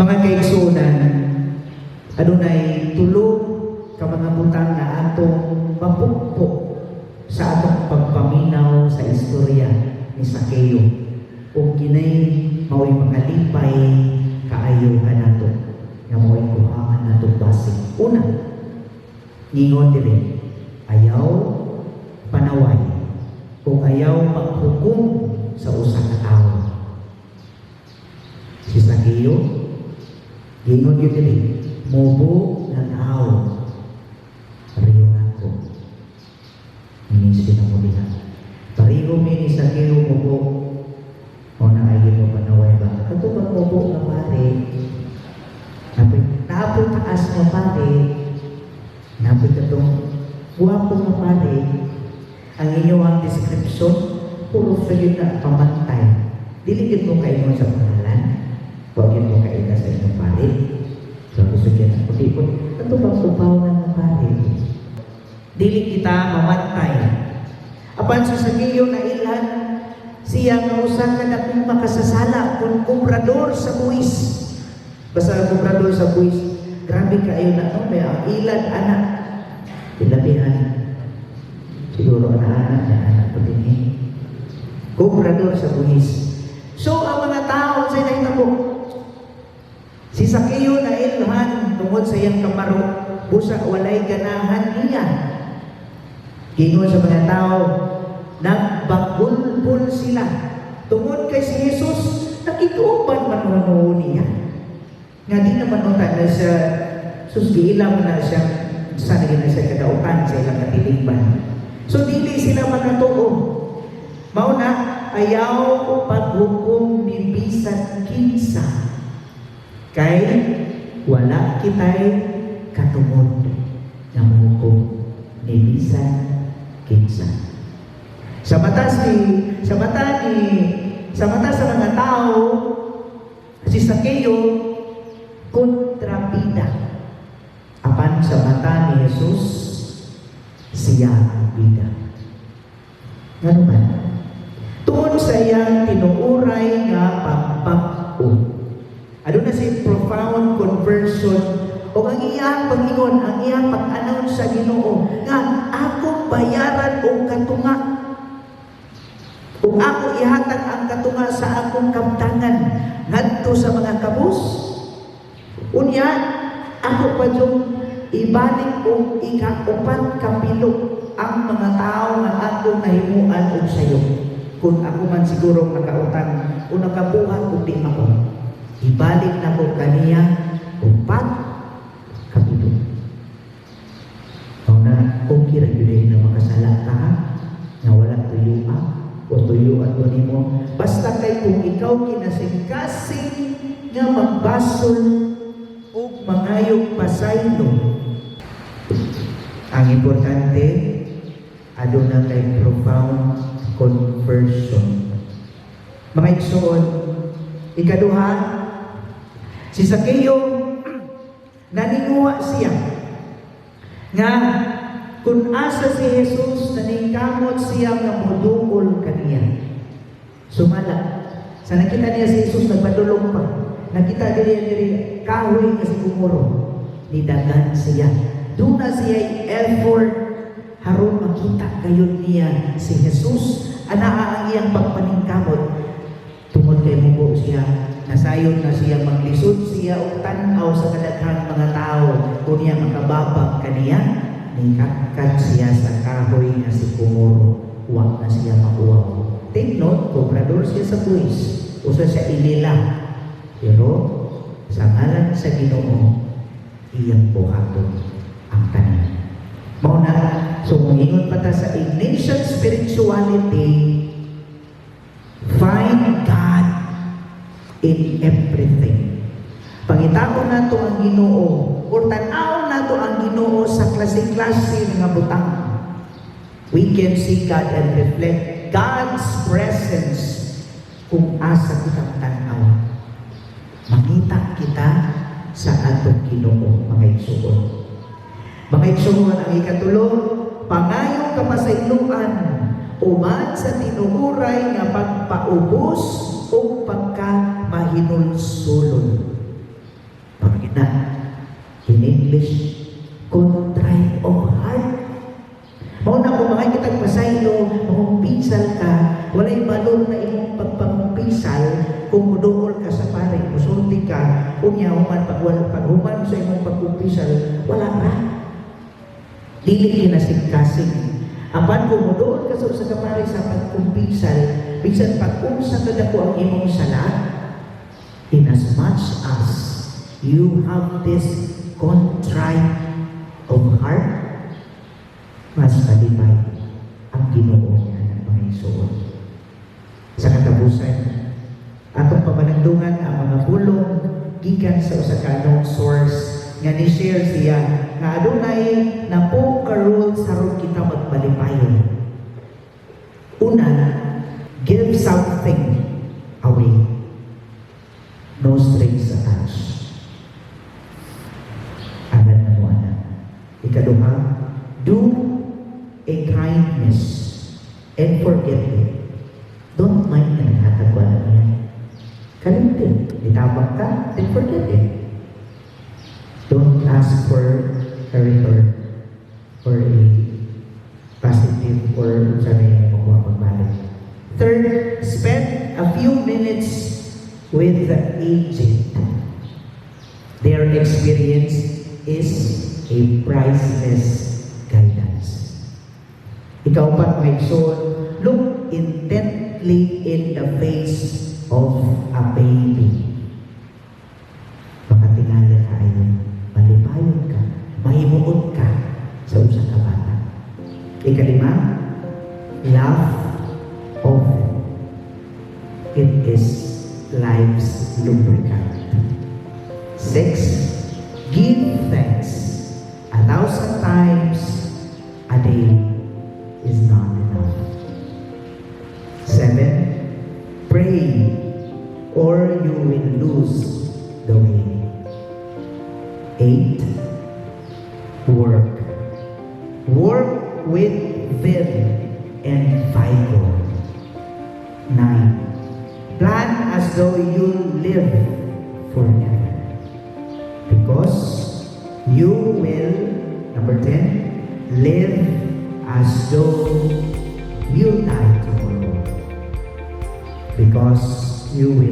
Mga kaigsunan, adunay tulo ka mga butang na atong mapukpok sa atong pagpaminaw sa istorya ni Sakeo. Kung kinay mao'y makalipay kaayo ka nato, nga mao'y kuhaan nato base. Una, ningon dire, ayaw panaway, kung ayaw paghukom sa usa ka tawo. Si Sakeo, gingon yun dili, mubo ng tao. Pariyo nga ko. Minisip na mo diha. Pariyo mi ni Sakeo mubo. O na ay mo panaway ba? Kato ba mubo nga pare? Naapot taas nga pare. Napit katong guwapo nga pare. Ang inyong description, puro sa yun na pamantay. Diligid mo kayo sa pangalan. Huwag yun mo kaila sa inyong pare. So, gusto dyan ang putipot. Ito bang upaw na ng pare? Dili kita mamantay. Apan sa Sakeo na ilan, siya nga usan ka na kung makasasala kung kubrador sa buwis. Basta kubrador sa buwis, grabe kayo na no? May ang ilan, anak. Ilabihan. Siguro anak-anak na anak po din eh. Kubrador sa buwis. So, ang mga tao sa inay po, si Sakeo na ilhan tungod sa iyang kamaro, busa walay ganahan niya. Gingon sa mga tao, nagbagulbul sila. Tungod kay si Jesus, nakituuban man niya. Nga di naman utan na siya, susgiilam na siya, sana na siya kadautan sa ilang katiliban. So, dili sila makatuo. Mauna, ayaw paghukom ni bisan kinsa. Kay wala kita'y katungod na muhukom ni bisan kinsa. Sa mata sa mga tao, si Sakeo kontrabida. Apan sa mata ni Jesus, siya ang bida. Ngano man? Tungod sa iyang tinuuray nga pagpag-o. Ano na si profound conversion o ang iyang pag-ingon, ang iyang pag-announce sa Ginoo nga ako bayaran o katunga. Kung ako ihatag ang katunga sa akong kamtangan ngadto sa mga kabus, unya ako pa yung ibalik o ikaupat kapilo ang mga tao nga akong nahimuan o sayo. Kung ako man siguro nakautang o nakabuhat o di ako, ibalik na ko kaniya upat kapilo. O na, kung kira yun na makasala ka, na walang tuyuan o tuyuan ko ni mo, basta kay kung ikaw kinasing-kasing nga magbasol o mangayong pasaylo. Ang importante, ano na kay profound conversion. Mga igsoon, ikaduha, si Sakeo, naninguha siya nga kung asa si Jesus, naningkamot siya nga modungol kaniya. Sumala. Sa nakita niya si Jesus, nagpadulong pa. Nakita diri kahoy nga si kumuro. Nidagan siya. Doon na siya effort harong makita kayon niya si Jesus. Ana ang iyang pagpaningkamot. Tungod kay mubo siya, nasayon na siya, maglisod siya o tanaw sa kadaghang mga tao kung niya makababag kaniya, nikakat siya sa kahoy na si kumuro, huwag na siya makuwaw. Take note, komprador siya sa buwis, usa siya ilila, pero sa ngalan sa Ginoo, iyang buhaton ang tanan. Mauna, so mungingon pa ta sa Ignatian spirituality, find God in everything. Pangitapon nato ang Ginoo o tan-aw nato ang Ginoo sa klase-klase nga butang. We can see God and reflect God's presence kung asa kitang tan-aw. Makita kita sa atong Ginoo, mga igsuon. Mga igsuon, ang ikatulo, pangayo kapasayloan uman sa tinuuray nga pagpaubos o pagka mahinulsulon. na in English, contrite of heart. Mauna kung mga kitang pasaylo, mangumpisal ka, walay balon na imong pagpangumpisal, kung muduol ka sa pare, musulti ka, kung yahuman, paghuman sa imong pagkumpisal, wala na. Dili kinasing-kasing. Apan kung muduol ka sa kapare sa pagkumpisal, bisan pag-umsa ka dako ang imong sala, in as much as you have this contrite of heart, mas kalibay ang Ginoo niya ng Panginoon. Sa katapusan, atong pamanagdungan ang mga pulong gikan sa usa ka source nga ni-share siya nga adunay na po karol sarong kita magbalipayon. Una, give something away. No strings attached. Anan na mo anak. Ikaduha, do a kindness and forget it. Don't mind na naghatagwa na niya. Kalimtin, itabak ka, then forget it. Don't ask for a return or a positive or sabi mo magbalik. Third, spend a few minutes with the aged. Their experience is a priceless guidance. Ikaw pa, my son, look intently in the face of a baby. Makatingala ka ayon, malipayon ka, mahimuot ka sa usa ka bata. Ikalima, laugh often. It is life's lubricant. 6, give thanks 1,000 times a day is not enough. 7, pray or you will lose the way. 8, work. Work with vim and vigor. 9, plan as though you live forever. Because you will, number 10, live as though you die tomorrow. Because you will